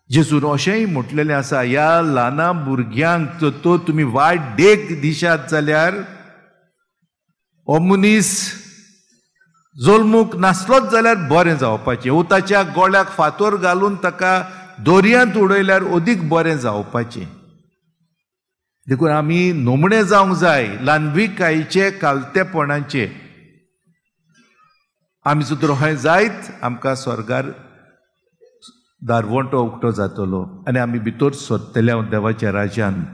जेजून अशेंय म्हटलेलें आसा, ह्या ल्हाना भुरग्यांक तो तुमी वायट देख दिशात जाल्यार हो मनीस जल्मूक नासलोच जाल्यार बरें जावपाचें, वो ताच्या गोळ्याक फातर घालून ताका दोरयांत उडयल्यार अदीक बरें जावपाचें. देखून आमी नोमणे जावंक जाय ल्हानविकायेचे कालतेपणाचे. आमी सुद्दां हय जायत आमकां स्वर्गार दारवंटो उक्तो जातलो आनी आमी भितर सरतले देवाच्या राज्यांत.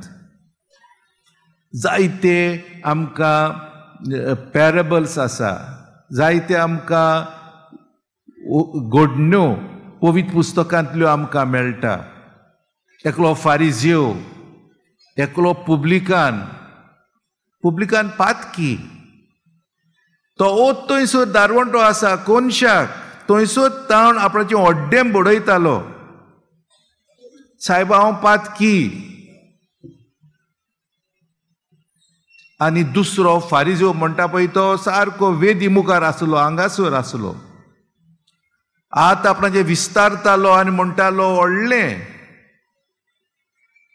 जायते आमकां पॅरेबल्स आसा, जायते आमकां घडण्यो पवित्र पुस्तकांतल्यो आमकां मेळटा. एकलो फारिजियो, एकलो पुब्लिकान पातकी, तो ओत थंयसर दारवंटो आसा कोनशाक, थंयसर तावन आपणाचें ओड्डें बडयतालो, सायबा हांव पातकी. आनी दुसरो फारिजियो म्हणटा पळय तो सारको वेदी मुखार आसलो, हांगासर आसलो. आत आपणाचें विस्तारतालो आनी म्हणटालो व्हडलें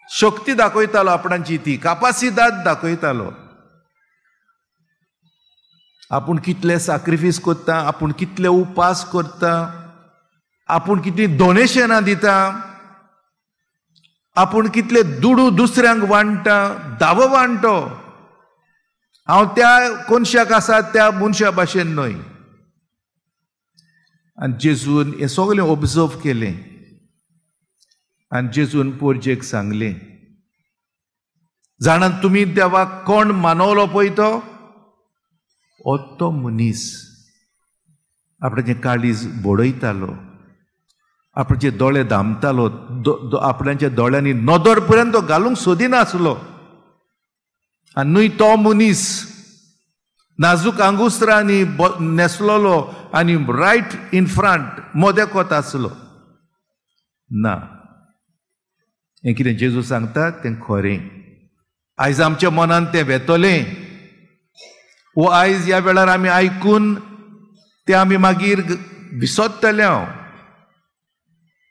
शक्ती दाखयतालो, आपणाची ती कापासिदाद दाखयतालो. आपूण कितले सॅक्रिफीस करता, आपूण कितले उपास करता, आपूण कितली डोनेशनां दिता, आपूण कितले दुडू दुसऱ्यांक वांडटा, दावो वांडटो. हांव त्या कोनशाक आसा त्या मनशा भाशेन न्हय. आनी जेजून हें सगळें ऑब्जर्व केलें आनी जेजून पोरजेक सांगलें, जाणात तुमी देवाक कोण मानवलो पळय तो मनीस आपणाचें काळीज बडयतालो, आपणाचे दोळे धामतालो, आपणाच्या दोळ्यांनी नदर पर्यंत तो घालूंक सोदिनासलो. आनी न्हय तो मनीस नाजूक आंगुस्त्रांनी न्हेसलोलो आनी रायट इन फ्रंट मोदेकोत आसलो ना. हें कितें जेजू सांगता तें खरें. आयज आमच्या मनान तें वेतोलें, वो आयज ह्या वेळार आमी आयकून तें आमी मागीर विसरतले.